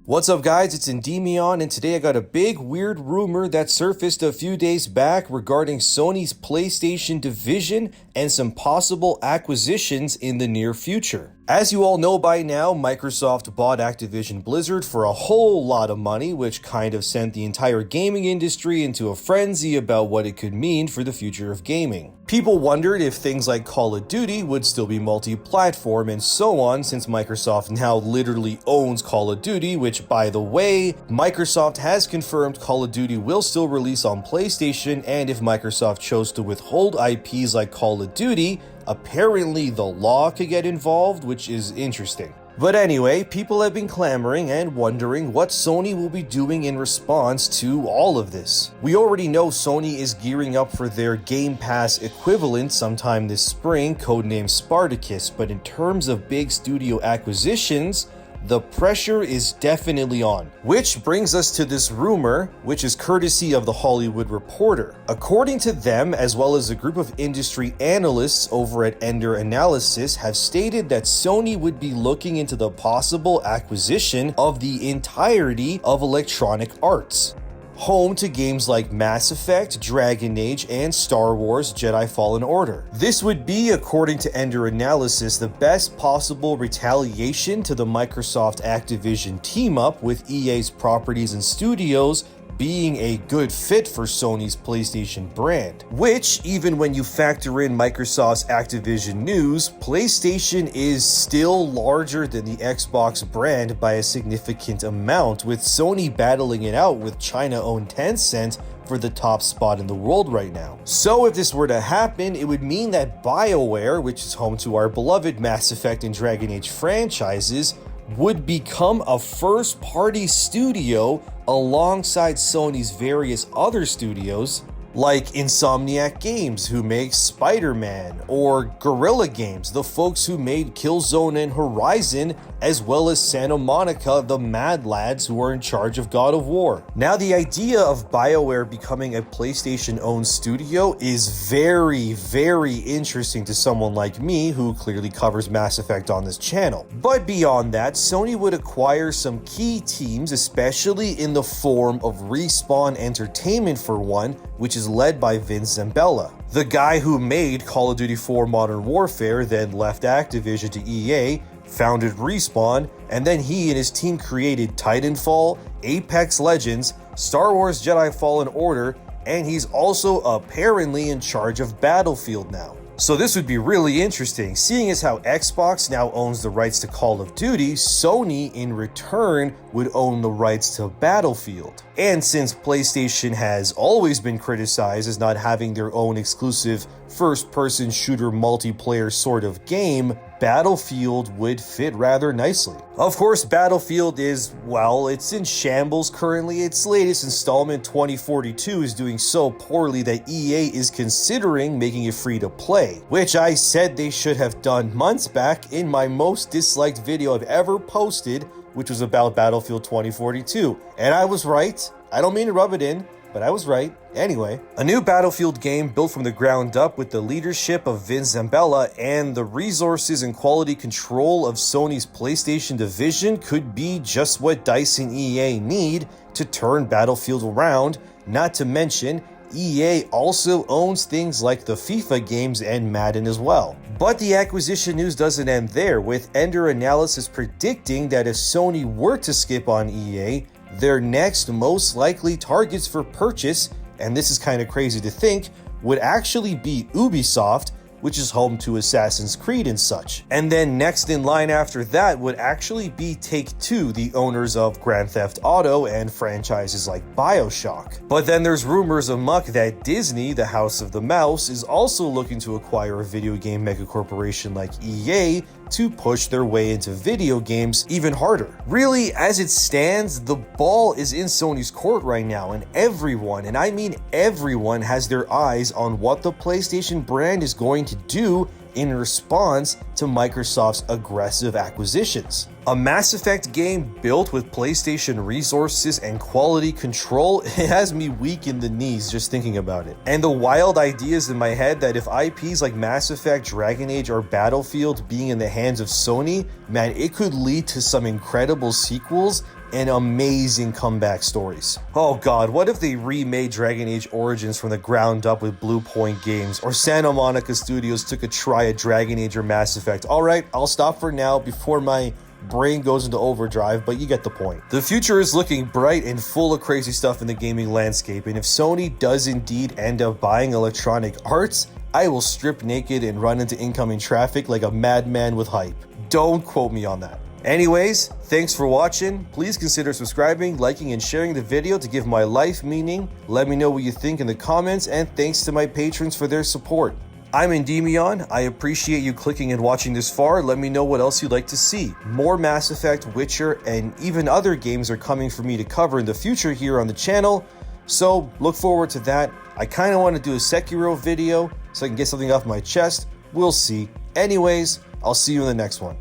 What's up guys, it's Endymion, and today I got a big weird rumor that surfaced a few days back regarding Sony's PlayStation division and some possible acquisitions in the near future. As you all know by now, Microsoft bought Activision Blizzard for a whole lot of money, which kind of sent the entire gaming industry into a frenzy about what it could mean for the future of gaming. People wondered if things like Call of Duty would still be multi-platform and so on, since Microsoft now literally owns Call of Duty, which by the way, Microsoft has confirmed Call of Duty will still release on PlayStation, and if Microsoft chose to withhold IPs like Call of Duty, apparently the law could get involved, which is interesting. But anyway, people have been clamoring and wondering what Sony will be doing in response to all of this. We already know Sony is gearing up for their Game Pass equivalent sometime this spring, codenamed Spartacus, but in terms of big studio acquisitions, the pressure is definitely on. Which brings us to this rumor, which is courtesy of The Hollywood Reporter. According to them, as well as a group of industry analysts over at Ender Analysis, have stated that Sony would be looking into the possible acquisition of the entirety of Electronic Arts, home to games like Mass Effect, Dragon Age, and Star Wars Jedi Fallen Order. This would be, according to Ender Analysis, the best possible retaliation to the Microsoft Activision team-up, with EA's properties and studios being a good fit for Sony's PlayStation brand. Which, even when you factor in Microsoft's Activision news, PlayStation is still larger than the Xbox brand by a significant amount, with Sony battling it out with China-owned Tencent for the top spot in the world right now. So if this were to happen, it would mean that BioWare, which is home to our beloved Mass Effect and Dragon Age franchises, would become a first-party studio alongside Sony's various other studios, like Insomniac Games, who makes Spider-Man, or Guerrilla Games, the folks who made Killzone and Horizon, as well as Santa Monica, the Mad Lads who are in charge of God of War. Now, the idea of BioWare becoming a PlayStation-owned studio is very, very interesting to someone like me, who clearly covers Mass Effect on this channel. But beyond that, Sony would acquire some key teams, especially in the form of Respawn Entertainment for one, which is led by Vince Zampella, the guy who made Call of Duty 4 Modern Warfare, then left Activision to EA, founded Respawn, and then he and his team created Titanfall, Apex Legends, Star Wars Jedi Fallen Order, and he's also apparently in charge of Battlefield now. So this would be really interesting, seeing as how Xbox now owns the rights to Call of Duty, Sony in return would own the rights to Battlefield. And since PlayStation has always been criticized as not having their own exclusive first-person shooter multiplayer sort of game, Battlefield would fit rather nicely. Of course, Battlefield is, well, it's in shambles currently. Its latest installment, 2042, is doing so poorly that EA is considering making it free to play, which I said they should have done months back in my most disliked video I've ever posted, which was about Battlefield 2042. And I was right. I don't mean to rub it in, but I was right. Anyway, a new Battlefield game built from the ground up with the leadership of Vince Zampella and the resources and quality control of Sony's PlayStation division could be just what DICE and EA need to turn Battlefield around, not to mention EA also owns things like the FIFA games and Madden as well. But the acquisition news doesn't end there, with Ender Analysis predicting that if Sony were to skip on EA, their next most likely targets for purchase, and this is kind of crazy to think, would actually be Ubisoft, which is home to Assassin's Creed and such. And then next in line after that would actually be Take-Two, the owners of Grand Theft Auto and franchises like BioShock. But then there's rumors amok that Disney, the House of the Mouse, is also looking to acquire a video game megacorporation like EA to push their way into video games even harder. Really, as it stands, the ball is in Sony's court right now, and everyone, and I mean everyone, has their eyes on what the PlayStation brand is going to do in response to Microsoft's aggressive acquisitions. A Mass Effect game built with PlayStation resources and quality control, it has me weak in the knees just thinking about it. And the wild ideas in my head that if IPs like Mass Effect, Dragon Age, or Battlefield being in the hands of Sony, man, it could lead to some incredible sequels and amazing comeback stories. Oh god, what if they remade Dragon Age Origins from the ground up with Blue Point Games, or Santa Monica Studios took a try at Dragon Age or Mass Effect? Alright, I'll stop for now before my brain goes into overdrive, but you get the point. The future is looking bright and full of crazy stuff in the gaming landscape, and if Sony does indeed end up buying Electronic Arts, I will strip naked and run into incoming traffic like a madman with hype. Don't quote me on that. Anyways, thanks for watching. Please consider subscribing, liking, and sharing the video to give my life meaning. Let me know what you think in the comments, and thanks to my patrons for their support. I'm Endymion. I appreciate you clicking and watching this far. Let me know what else you'd like to see. More Mass Effect, Witcher, and even other games are coming for me to cover in the future here on the channel, so look forward to that. I kind of want to do a Sekiro video so I can get something off my chest. We'll see. Anyways, I'll see you in the next one.